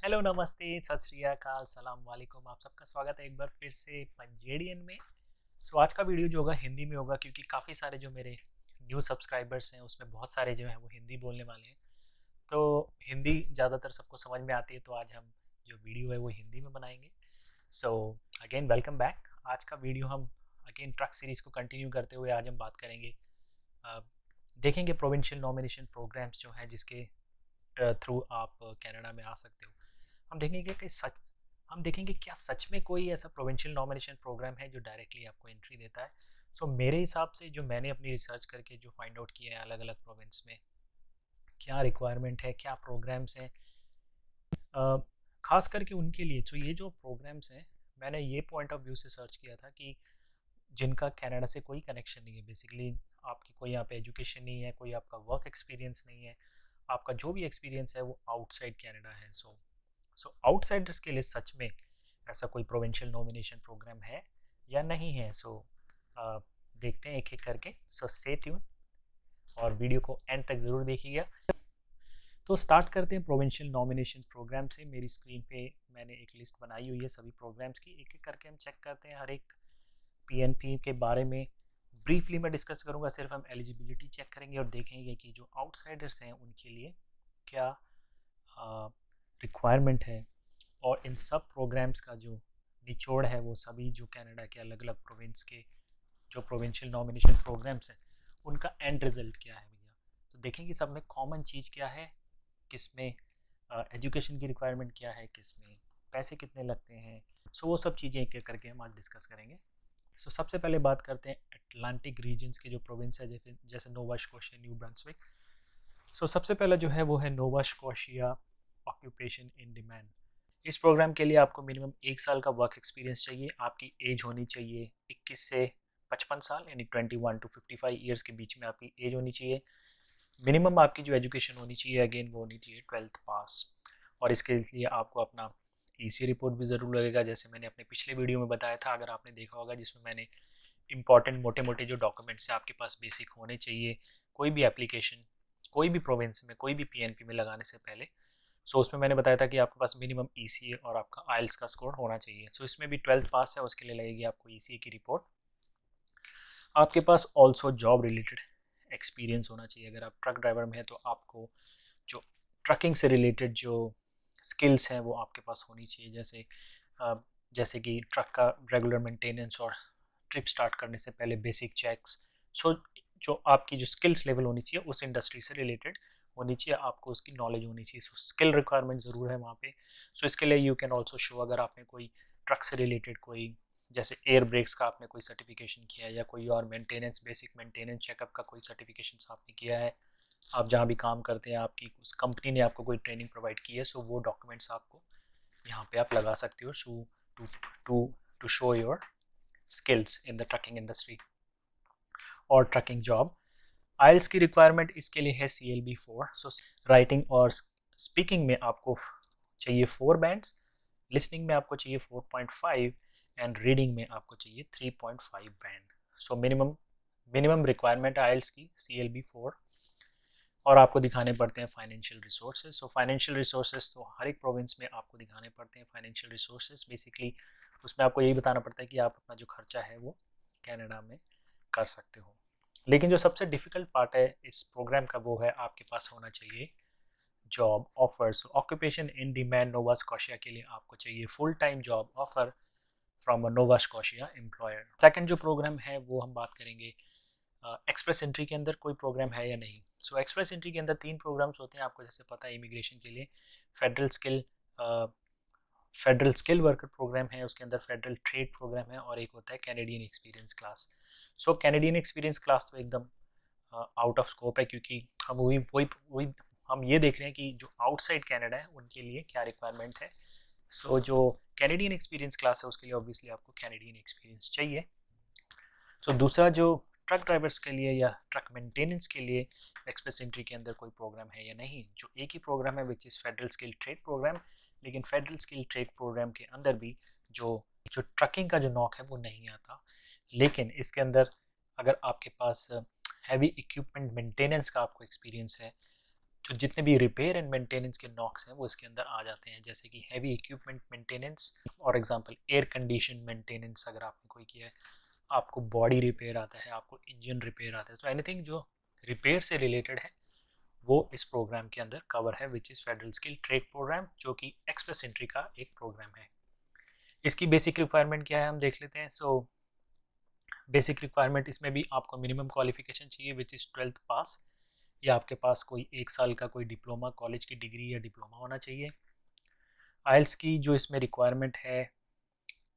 Hello, नमस्ते, सत श्री अकाल, सलाम वालेकुम। आप सबका स्वागत है एक बार फिर से पंजेडियन में। आज का वीडियो जो होगा हिंदी में होगा, क्योंकि काफ़ी सारे जो मेरे न्यू सब्सक्राइबर्स हैं उसमें बहुत सारे जो हैं वो हिंदी बोलने वाले हैं। तो हिंदी ज़्यादातर सबको समझ में आती है, तो आज हम जो वीडियो है वो हिंदी में बनाएंगे। So again welcome back. आज का वीडियो हम अगेन ट्रक सीरीज़ को कंटिन्यू करते हुए आज हम बात करेंगे, अ, देखेंगे प्रोविंशियल नॉमिनेशन प्रोग्राम्स जो हैं जिसके थ्रू आप कनाडा में आ सकते हो। हम देखेंगे कि सच हम देखेंगे क्या सच में कोई ऐसा प्रोविंशियल नॉमिनेशन प्रोग्राम है जो डायरेक्टली आपको एंट्री देता है। मेरे हिसाब से जो मैंने अपनी रिसर्च करके जो फाइंड आउट किया है अलग अलग प्रोविंस में क्या रिक्वायरमेंट है, क्या प्रोग्राम्स हैं, अ, खास करके उनके लिए। तो ये जो प्रोग्राम्स हैं, मैंने ये पॉइंट ऑफ व्यू से सर्च किया था कि जिनका कनाडा से कोई कनेक्शन नहीं है, बेसिकली आपकी कोई यहाँ पे एजुकेशन नहीं है, कोई आपका वर्क एक्सपीरियंस नहीं है, आपका जो भी एक्सपीरियंस है वो आउटसाइड कनाडा है। आउटसाइडर्स के लिए सच में ऐसा कोई प्रोविंशियल नॉमिनेशन प्रोग्राम है या नहीं है। देखते हैं एक एक करके। स्टे ट्यून और वीडियो को एंड तक ज़रूर देखिएगा। तो स्टार्ट करते हैं प्रोविंशियल नॉमिनेशन प्रोग्राम से। मेरी स्क्रीन पे मैंने एक लिस्ट बनाई हुई है सभी प्रोग्राम्स की, एक एक करके हम चेक करते हैं। हर एक पीएनपी के बारे में ब्रीफली मैं डिस्कस करूंगा। सिर्फ हम एलिजिबिलिटी चेक करेंगे और देखेंगे कि जो आउटसाइडर्स हैं उनके लिए क्या रिक्वायरमेंट है। और इन सब प्रोग्राम्स का जो निचोड़ है वो सभी जो कनाडा के अलग अलग प्रोविंस के जो प्रोविंशियल नॉमिनेशन प्रोग्राम्स हैं उनका एंड रिजल्ट क्या है भैया। तो देखेंगे सब में कॉमन चीज़ क्या है, किस में एजुकेशन की रिक्वायरमेंट क्या है, किस में पैसे कितने लगते हैं। वो सब चीज़ें एक एक करके हम आज डिस्कस करेंगे। सबसे पहले बात करते हैं अटलांटिक रीजन्स के जो प्रोविंस है, जैसे नोवा स्कोशिया, न्यू ब्रंसविक। सबसे पहला जो है वो है Nova Scotia occupation in demand. इस प्रोग्राम के लिए आपको मिनिमम 1 साल का वर्क एक्सपीरियंस चाहिए। आपकी एज होनी चाहिए 21 से 55 साल, यानी 21 टू 55 ईयर्स के बीच में आपकी एज होनी चाहिए। मिनिमम आपकी जो एजुकेशन होनी चाहिए अगेन वो होनी चाहिए 12th पास। और इसके लिए आपको अपना ईसी रिपोर्ट भी ज़रूर लगेगा, जैसे मैंने अपने पिछले वीडियो में बताया था, अगर आपने देखा होगा, जिसमें मैंने इंपॉर्टेंट मोटे मोटे जो डॉक्यूमेंट्स हैं आपके पास बेसिक होने चाहिए कोई भी एप्लीकेशन कोई भी प्रोविंस में कोई भी पीएनपी में लगाने से पहले। उसमें मैंने बताया था कि आपके पास मिनिमम ईसीए और आपका आइल्स का स्कोर होना चाहिए। इसमें भी 12th पास है, उसके लिए लगेगी आपको ईसीए की रिपोर्ट। आपके पास ऑल्सो जॉब रिलेटेड एक्सपीरियंस होना चाहिए। अगर आप ट्रक ड्राइवर में हैं तो आपको जो ट्रकिंग से रिलेटेड जो स्किल्स हैं वो आपके पास होनी चाहिए, जैसे कि ट्रक का रेगुलर मेंटेनेंस और ट्रिप स्टार्ट करने से पहले बेसिक चेक्स। जो आपकी जो स्किल्स लेवल होनी चाहिए उस इंडस्ट्री से रिलेटेड होनी चाहिए, आपको उसकी नॉलेज होनी चाहिए। स्किल रिक्वायरमेंट ज़रूर है वहाँ पे। इसके लिए यू कैन ऑल्सो शो, अगर आपने कोई ट्रक से रिलेटेड कोई जैसे एयर ब्रेक्स का आपने कोई सर्टिफिकेशन किया है, या कोई और मेंटेनेंस बेसिक मेंटेनेंस चेकअप का कोई सर्टिफिकेशन आपने किया है, आप जहाँ भी काम करते हैं आपकी उस कंपनी ने आपको कोई ट्रेनिंग प्रोवाइड की है, वो डॉक्यूमेंट्स आपको यहाँ पे आप लगा सकते हो to to to show your skills in the trucking industry और ट्रकिंग जॉब। आइल्स की रिक्वायरमेंट इसके लिए है CLB 4। राइटिंग और स्पीकिंग में आपको चाहिए 4 बैंड्स, लिसनिंग में आपको चाहिए 4.5 एंड रीडिंग में आपको चाहिए 3.5 बैंड। मिनिमम रिक्वायरमेंट है आइल्स की CLB 4। और आपको दिखाने पड़ते हैं फाइनेंशियल रिसोर्सेज। फाइनेंशियल रिसोर्सेज तो हर एक प्रोविंस में आपको दिखाने पड़ते हैं। फाइनेंशियल रिसोर्सेज बेसिकली उसमें आपको यही बताना पड़ता है कि आप अपना जो खर्चा है वो कनाडा में कर सकते हो। लेकिन जो सबसे डिफ़िकल्ट पार्ट है इस प्रोग्राम का वो है आपके पास होना चाहिए job offers. Occupation in demand Nova Scotia के लिए आपको चाहिए full time job offer from a Nova Scotia employer. Second जो प्रोग्राम है वो हम बात करेंगे एक्सप्रेस एंट्री के अंदर कोई प्रोग्राम है या नहीं। एक्सप्रेस एंट्री के अंदर 3 प्रोग्राम्स होते हैं, आपको जैसे पता है इमिग्रेशन के लिए federal skill federal skill worker programme है, उसके अंदर फेडरल ट्रेड प्रोग्राम है, और एक होता है Canadian experience class. Canadian experience class तो एकदम आउट ऑफ स्कोप है, क्योंकि हम वही वही वही हम ये देख रहे हैं कि जो आउटसाइड कनाडा है उनके लिए क्या रिक्वायरमेंट है। जो कैनेडियन एक्सपीरियंस क्लास है उसके लिए ऑब्वियसली आपको कैनेडियन एक्सपीरियंस चाहिए। दूसरा जो ट्रक ड्राइवर्स के लिए या ट्रक मेंटेनेंस के लिए एक्सप्रेस एंट्री के अंदर कोई प्रोग्राम है या नहीं, जो एक ही प्रोग्राम है which is federal skill trade program. लेकिन फेडरल स्किल ट्रेड प्रोग्राम के अंदर भी जो जो ट्रकिंग का जो नॉक है वो नहीं आता। लेकिन इसके अंदर अगर आपके पास हैवी इक्विपमेंट मेंटेनेंस का आपको एक्सपीरियंस है, जो जितने भी रिपेयर एंड मेंटेनेंस के नॉक्स हैं वो इसके अंदर आ जाते हैं, जैसे कि हैवी इक्विपमेंट मेंटेनेंस और एग्जांपल एयर कंडीशन मेंटेनेंस अगर आपने कोई किया है, आपको बॉडी रिपेयर आता है, आपको इंजन रिपेयर आता है, तो एनीथिंग जो रिपेयर से रिलेटेड है वो इस प्रोग्राम के अंदर कवर है, which is federal skill trade program, जो कि एक्सप्रेस एंट्री का एक प्रोग्राम है। इसकी बेसिक रिक्वायरमेंट क्या है हम देख लेते हैं। सो बेसिक रिक्वायरमेंट इसमें भी आपको मिनिमम क्वालिफिकेशन चाहिए विच इज़ 12th पास, या आपके पास कोई 1 साल का कोई डिप्लोमा कॉलेज की डिग्री या डिप्लोमा होना चाहिए। आइल्स की जो इसमें रिक्वायरमेंट है,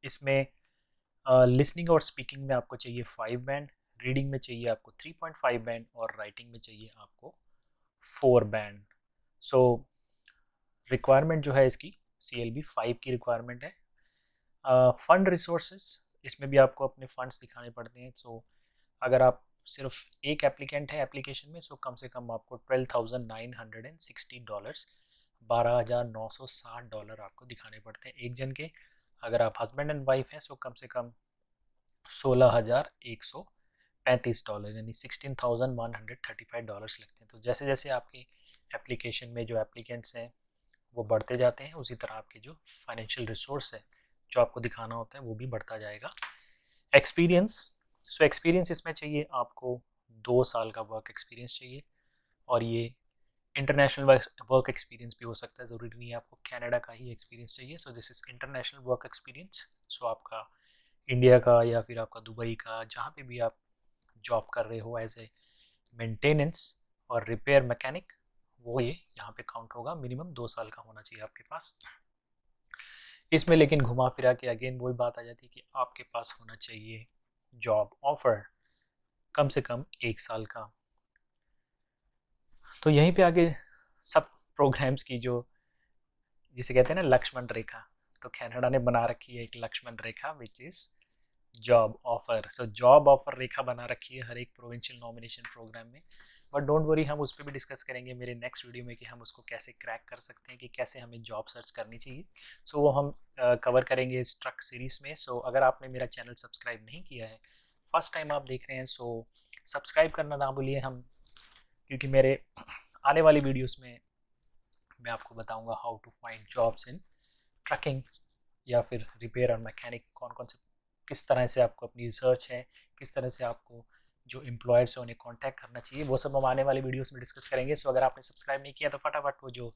इसमें लिसनिंग और स्पीकिंग में आपको चाहिए 5 बैंड, रीडिंग में चाहिए आपको 3.5 बैंड और राइटिंग में चाहिए आपको 4 बैंड। सो रिक्वायरमेंट जो है इसकी CLB 5 की रिक्वायरमेंट है। फंड रिसोर्सेज, इसमें भी आपको अपने फंड्स दिखाने पड़ते हैं। सो अगर आप सिर्फ एक एप्लीकेंट है एप्लीकेशन में, सो कम से कम आपको $12,960, $12,960 आपको दिखाने पड़ते हैं एक जन के। अगर आप हस्बैंड एंड वाइफ हैं सो कम से कम $16,135 यानी $16,135 लगते हैं। तो जैसे जैसे आपकी एप्लीकेशन में जो एप्लीकेंट्स हैं वो बढ़ते जाते हैं, उसी तरह आपके जो फाइनेंशियल रिसोर्स है जो आपको दिखाना होता है वो भी बढ़ता जाएगा। एक्सपीरियंस, सो एक्सपीरियंस इसमें चाहिए आपको 2 साल का वर्क एक्सपीरियंस चाहिए, और ये इंटरनेशनल वर्क एक्सपीरियंस भी हो सकता है, ज़रूरी नहीं है आपको कनाडा का ही एक्सपीरियंस चाहिए। So this is international work experience. So आपका इंडिया का या फिर आपका दुबई का, जहाँ पे भी आप जॉब कर रहे हो एज ए मेंटेनेंस और रिपेयर मैकेनिक, वो ये यहाँ पे काउंट होगा। मिनिमम 2 साल का होना चाहिए आपके पास इसमें। लेकिन घुमा फिरा के अगेन वही बात आ जाती है कि आपके पास होना चाहिए जॉब ऑफर कम से कम 1 साल का। तो यहीं पे आगे सब प्रोग्राम्स की जो जिसे कहते हैं ना लक्ष्मण रेखा, तो कनाडा ने बना रखी है एक Lakshman rekha which is job offer. So job offer रेखा बना रखी है हर एक प्रोविंशियल नॉमिनेशन प्रोग्राम में, बट डोंट वरी, हम उस पर भी डिस्कस करेंगे मेरे नेक्स्ट वीडियो में कि हम उसको कैसे क्रैक कर सकते हैं, कि कैसे हमें जॉब सर्च करनी चाहिए। सो वो हम कवर करेंगे इस ट्रक सीरीज़ में। सो अगर आपने मेरा चैनल सब्सक्राइब नहीं किया है, फर्स्ट टाइम आप देख रहे हैं, सो सब्सक्राइब करना ना भूलिए हम, क्योंकि मेरे आने वाली वीडियोस में मैं आपको बताऊंगा how to find jobs in trucking या फिर रिपेयर और मैकेनिक, कौन कौन से किस तरह से आपको अपनी रिसर्च है, किस तरह से आपको जो एम्प्लॉयर्स हैं उन्हें कांटेक्ट करना चाहिए, वो सब हम आने वाले वीडियोस में डिस्कस करेंगे। सो अगर आपने सब्सक्राइब नहीं किया तो फटाफट वो जो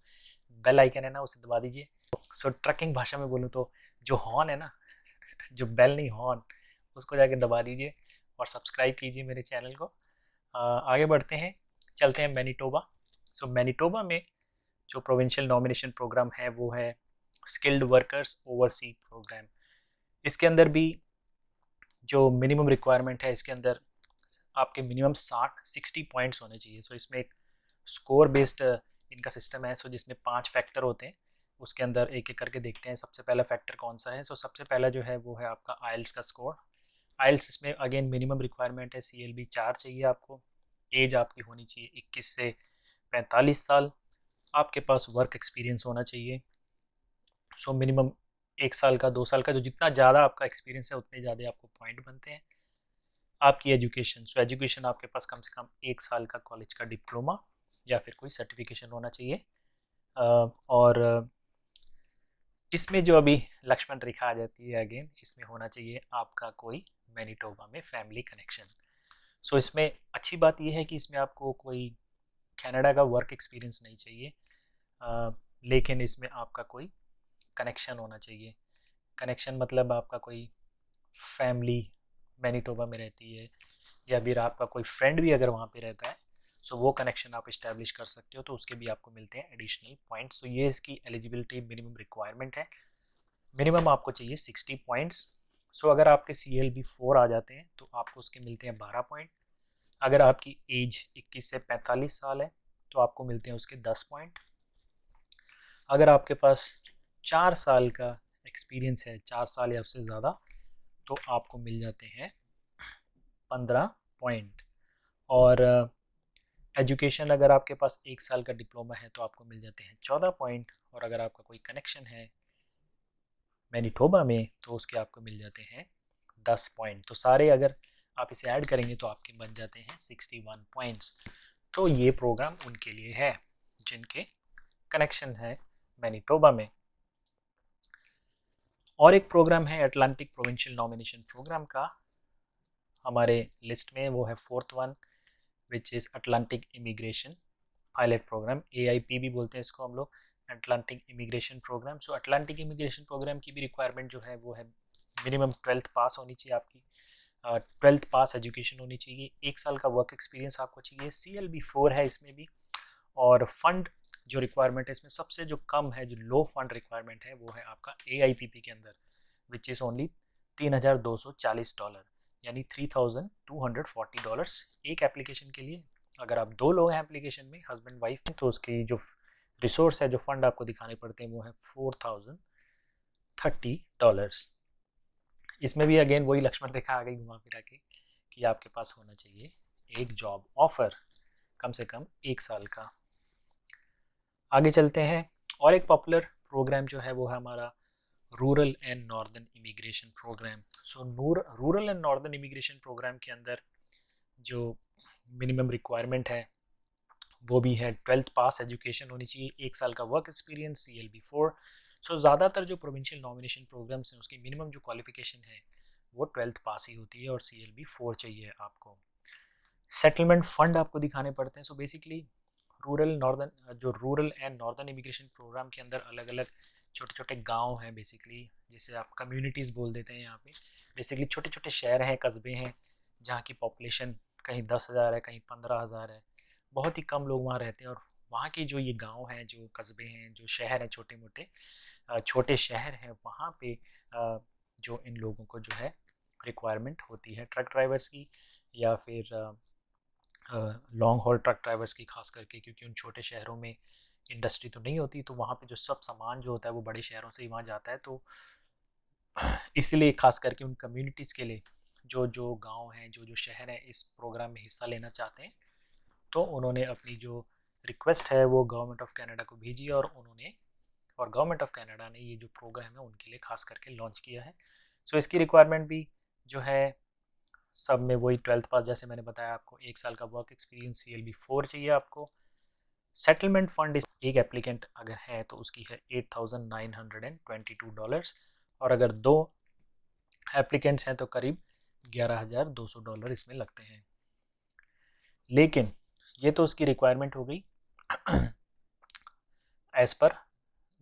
बेल आइकन है ना उसे दबा दीजिए। सो ट्रकिंग भाषा में बोलूँ तो जो हॉर्न है ना, जो बेल नहीं हॉर्न, उसको जाके दबा दीजिए और सब्सक्राइब कीजिए मेरे चैनल को। आगे बढ़ते हैं, चलते हैं मैनिटोबा। सो मैनिटोबा में जो प्रोविंशियल नॉमिनेशन प्रोग्राम है वो है स्किल्ड वर्कर्स ओवरसी प्रोग्राम। इसके अंदर भी जो मिनिमम रिक्वायरमेंट है, इसके अंदर आपके मिनिमम 60 पॉइंट्स होने चाहिए। सो इसमें एक स्कोर बेस्ड इनका सिस्टम है। सो जिसमें 5 फैक्टर होते हैं, उसके अंदर एक एक करके देखते हैं सबसे पहला फैक्टर कौन सा है। सो सबसे पहला जो है वो है आपका आइल्स का स्कोर। आइल्स इसमें अगेन मिनिमम रिक्वायरमेंट है CLB 4 चाहिए आपको। एज आपकी होनी चाहिए 21 से 45 साल। आपके पास वर्क एक्सपीरियंस होना चाहिए। सो मिनिमम 1 साल का, 2 साल का, जो जितना ज़्यादा आपका एक्सपीरियंस है उतने ज़्यादा आपको पॉइंट बनते हैं। आपकी एजुकेशन, सो एजुकेशन आपके पास कम से कम 1 साल का कॉलेज का डिप्लोमा या फिर कोई सर्टिफिकेशन होना चाहिए। और इसमें जो अभी लक्ष्मण रेखा आ जाती है अगेन, इसमें होना चाहिए आपका कोई मैनिटोबा में फैमिली कनेक्शन। सो इसमें अच्छी बात यह है कि इसमें आपको कोई कनाडा का वर्क एक्सपीरियंस नहीं चाहिए, लेकिन इसमें आपका कोई कनेक्शन होना चाहिए। कनेक्शन मतलब आपका कोई फैमिली मैनिटोबा में रहती है, या फिर आपका कोई फ्रेंड भी अगर वहाँ पे रहता है, सो वो कनेक्शन आप इस्टेब्लिश कर सकते हो, तो उसके भी आपको मिलते हैं एडिशनल पॉइंट्स। तो ये इसकी एलिजिबिलिटी मिनिमम रिक्वायरमेंट है। मिनिमम आपको चाहिए 60 पॉइंट्स। सो अगर आपके CLB 4 आ जाते हैं तो आपको उसके मिलते हैं 12 पॉइंट। अगर आपकी एज 21 से 45 साल है तो आपको मिलते हैं उसके 10 पॉइंट। अगर आपके पास 4 साल का एक्सपीरियंस है, 4 साल या उससे ज़्यादा, तो आपको मिल जाते हैं 15 पॉइंट। और एजुकेशन अगर आपके पास 1 साल का डिप्लोमा है तो आपको मिल जाते हैं 14 पॉइंट। और अगर आपका कोई कनेक्शन है मैनिटोबा में तो उसके आपको मिल जाते हैं 10 पॉइंट। तो सारे अगर आप इसे ऐड करेंगे तो आपके बन जाते हैं 61 पॉइंट्स। तो ये प्रोग्राम उनके लिए है जिनके कनेक्शन है मैनिटोबा में। और एक प्रोग्राम है अटलांटिक प्रोविंशियल नॉमिनेशन प्रोग्राम का हमारे लिस्ट में, वो है 4th one, which is Atlantic immigration pilot program, AIP भी बोलते हैं इसको हम लोग, Atlantic immigration program. So Atlantic immigration program की भी रिक्वायरमेंट जो है वो है मिनिमम 12th पास होनी चाहिए आपकी, 12th पास एजुकेशन होनी चाहिए, 1 साल का वर्क एक्सपीरियंस आपको चाहिए, CLB4 है इसमें भी। और फंड जो रिक्वायरमेंट है इसमें सबसे जो कम है, जो लो फंड रिक्वायरमेंट है, वो है आपका AIPP के अंदर, विच इज़ ओनली $3,240, यानी $3,240 एक एप्लीकेशन के लिए। अगर आप 2 लोग हैं एप्लीकेशन में, हस्बैंड वाइफ, तो उसकी जो रिसोर्स है, जो फंड आपको दिखाने पड़ते हैं, वो है $4,030। इसमें भी अगेन वही लक्ष्मण रेखा आ गई घुमा फिरा के कि आपके पास होना चाहिए एक जॉब ऑफर कम से कम 1 साल का। आगे चलते हैं, और एक पॉपुलर प्रोग्राम जो है वो है हमारा rural and northern immigration program. So rural and northern immigration program के अंदर जो मिनिमम रिक्वायरमेंट है वो भी है 12th पास एजुकेशन होनी चाहिए, 1 साल का वर्क एक्सपीरियंस, CLB4। सो ज़्यादातर जो प्रोविंशियल नॉमिनेशन प्रोग्राम्स हैं उसकी मिनिमम जो क्वालिफिकेशन है वो 12th पास ही होती है और CLB4 चाहिए आपको। सेटलमेंट फंड आपको दिखाने पड़ते हैं। So basically rural and northern immigration program के अंदर अलग अलग छोटे छोटे गांव हैं, बेसिकली जिसे आप कम्युनिटीज़ बोल देते हैं यहाँ पे। बेसिकली छोटे छोटे शहर हैं, कस्बे हैं, जहाँ की पॉपुलेशन कहीं 10,000 है, कहीं 15,000 है, बहुत ही कम लोग वहाँ रहते हैं। और वहाँ की जो ये गांव हैं, जो कस्बे हैं, जो शहर हैं, छोटे मोटे छोटे शहर हैं, वहाँ पे जो इन लोगों को जो है रिक्वायरमेंट होती है ट्रक ड्राइवर्स की, या फिर लॉन्ग हॉल ट्रक ड्राइवर्स की खास करके, क्योंकि उन छोटे शहरों में इंडस्ट्री तो नहीं होती, तो वहाँ पे जो सब सामान जो होता है वो बड़े शहरों से ही वहाँ जाता है। तो इसीलिए खास करके उन कम्युनिटीज़ के लिए जो जो गांव हैं, जो जो शहर हैं, इस प्रोग्राम में हिस्सा लेना चाहते हैं, तो उन्होंने अपनी जो रिक्वेस्ट है वो गवर्नमेंट ऑफ कनाडा को भेजी, और गवर्नमेंट ऑफ कनाडा ने ये जो प्रोग्राम है उनके लिए खास करके लॉन्च किया है। सो इसकी रिक्वायरमेंट भी जो है सब में वही 12th पास, जैसे मैंने बताया आपको, 1 साल का वर्क एक्सपीरियंस, CLB4 चाहिए आपको। सेटलमेंट फंड एक एप्लीकेंट अगर है तो उसकी है $8,922, और अगर 2 एप्लीकेंट्स हैं तो करीब $11,200 इसमें लगते हैं। लेकिन ये तो उसकी रिक्वायरमेंट हो गई as per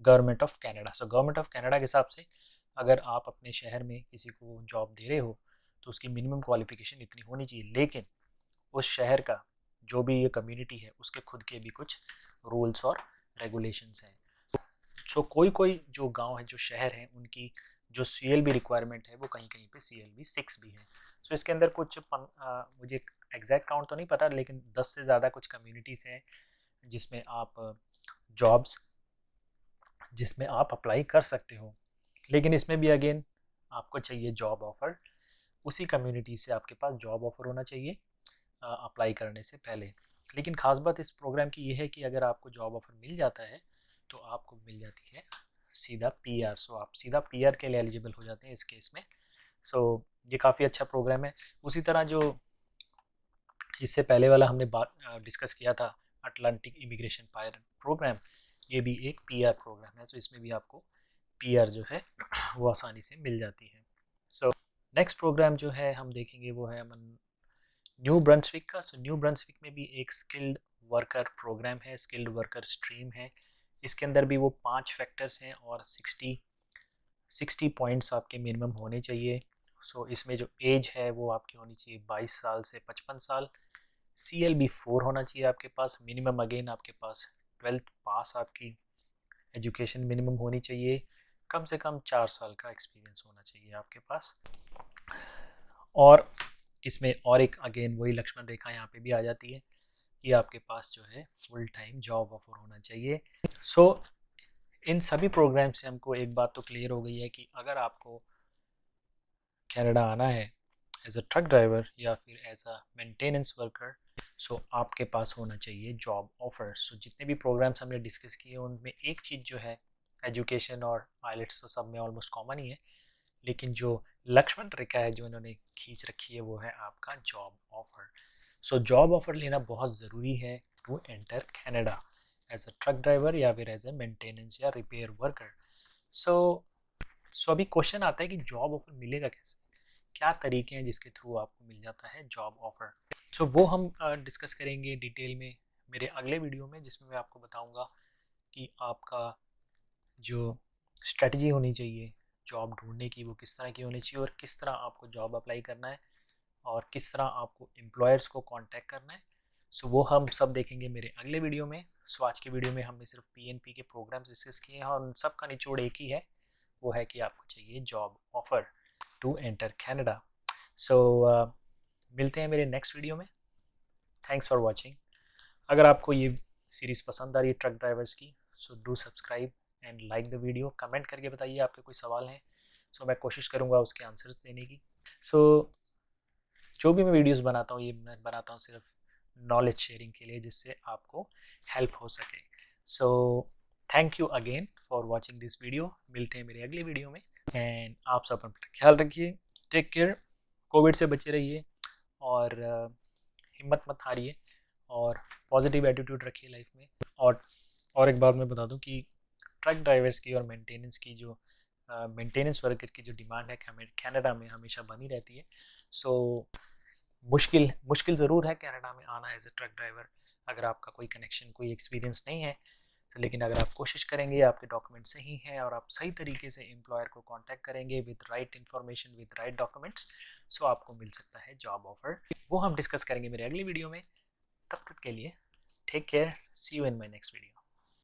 government of Canada. So government of Canada के हिसाब से अगर आप अपने शहर में किसी को जॉब दे रहे हो तो उसकी मिनिमम क्वालिफिकेशन इतनी होनी चाहिए, लेकिन उस शहर का जो भी ये कम्युनिटी है उसके खुद के भी कुछ रूल्स और रेगुलेशंस हैं। सो कोई कोई जो गांव है, जो शहर हैं, उनकी जो CLB रिक्वायरमेंट है वो कहीं कहीं पे CLB6 भी है। सो इसके अंदर कुछ मुझे एग्जैक्ट काउंट तो नहीं पता, लेकिन 10 से ज़्यादा कुछ कम्युनिटीज़ हैं जिसमें आप अप्लाई कर सकते हो। लेकिन इसमें भी अगेन आपको चाहिए जॉब ऑफ़र, उसी कम्युनिटी से आपके पास जॉब ऑफ़र होना चाहिए अप्लाई करने से पहले। लेकिन ख़ास बात इस प्रोग्राम की ये है कि अगर आपको जॉब ऑफ़र मिल जाता है तो आपको मिल जाती है सीधा PR। सो आप सीधा PR के लिए एलिजिबल हो जाते हैं इस केस में। सो ये काफ़ी अच्छा प्रोग्राम है। उसी तरह जो इससे पहले वाला हमने बात डिस्कस किया था, अटलांटिक इमिग्रेशन पायलट प्रोग्राम, ये भी एक PR प्रोग्राम है। सो इसमें भी आपको PR जो है वो आसानी से मिल जाती है। सो नेक्स्ट प्रोग्राम जो है हम देखेंगे वो है न्यू ब्रंसविक का। सो न्यू ब्रंसविक में भी एक स्किल्ड वर्कर प्रोग्राम है, स्किल्ड वर्कर स्ट्रीम है। इसके अंदर भी वो 5 फैक्टर्स हैं और 60 पॉइंट्स आपके मिनिमम होने चाहिए। सो इसमें जो एज है वो आपकी होनी चाहिए 22 साल से 55 साल। CLB4 होना चाहिए आपके पास मिनिमम। अगेन आपके पास 12th पास आपकी एजुकेशन मिनिमम होनी चाहिए। कम से कम 4 साल का एक्सपीरियंस होना चाहिए आपके पास। और इसमें और एक अगेन वही लक्ष्मण रेखा यहाँ पे भी आ जाती है कि आपके पास जो है फुल टाइम जॉब ऑफर होना चाहिए। सो इन सभी प्रोग्राम से हमको एक बात तो क्लियर हो गई है कि अगर आपको कनाडा आना है एज अ ट्रक ड्राइवर या फिर एज अ मेंटेनेंस वर्कर, सो आपके पास होना चाहिए जॉब ऑफर। सो जितने भी प्रोग्राम्स हमने डिस्कस किए उनमें एक चीज़ जो है, एजुकेशन और आइलेट्स तो सब में ऑलमोस्ट कॉमन ही है, लेकिन जो लक्ष्मण रेखा है जो इन्होंने खींच रखी है वो है आपका job offer. So job offer लेना बहुत ज़रूरी है to enter Canada. As a truck driver या फिर एज ए मेंटेनेंस या रिपेयर वर्कर। सो अभी क्वेश्चन आता है कि जॉब ऑफर मिलेगा कैसे, क्या तरीके हैं जिसके थ्रू आपको मिल जाता है जॉब ऑफर। सो वो हम डिस्कस करेंगे डिटेल में मेरे अगले वीडियो में, जिसमें मैं आपको बताऊंगा कि आपका जो स्ट्रेटजी होनी चाहिए जॉब ढूंढने की वो किस तरह की होनी चाहिए, और किस तरह आपको जॉब अप्लाई करना है, और किस तरह आपको एम्प्लॉयर्स को कांटेक्ट करना है। सो वो हम सब देखेंगे मेरे अगले वीडियो में। सो आज की वीडियो में हमने सिर्फ पीएनपी के प्रोग्राम्स डिस्कस किए हैं और उन सब का निचोड़ एक ही है, वो है कि आपको चाहिए job offer to enter Canada. So मिलते हैं मेरे नेक्स्ट वीडियो में। Thanks for watching. अगर आपको ये सीरीज़ पसंद आ रही है ट्रक ड्राइवर्स की, so do subscribe and like the video. Comment करके बताइए आपके कोई सवाल हैं, सो मैं कोशिश करूँगा उसके आंसर्स देने की। सो जो भी मैं वीडियोस बनाता हूँ, ये मैं बनाता हूँ सिर्फ नॉलेज शेयरिंग के लिए, जिससे आपको हेल्प हो सके। So thank you again for watching this video. मिलते हैं मेरे अगले वीडियो में, एंड आप सब अपना ख्याल रखिए। टेक केयर, कोविड से बचे रहिए, और हिम्मत मत हारिए, और पॉजिटिव एटीट्यूड रखिए लाइफ में। और एक बात मैं बता दूं कि ट्रक ड्राइवर्स की और मेंटेनेंस की जो मेंटेनेंस वर्कर की जो डिमांड है कनाडा में हमेशा बनी रहती है। सो मुश्किल मुश्किल ज़रूर है कनाडा में आना एज ए ट्रक ड्राइवर, अगर आपका कोई कनेक्शन कोई एक्सपीरियंस नहीं है। तो लेकिन अगर आप कोशिश करेंगे, आपके डॉक्यूमेंट सही हैं और आप सही तरीके से एम्प्लॉयर को कांटेक्ट करेंगे with right information with right documents, so आपको मिल सकता है जॉब ऑफर। वो हम डिस्कस करेंगे मेरे अगली वीडियो में। तब तक के लिए take care, see you in my next video.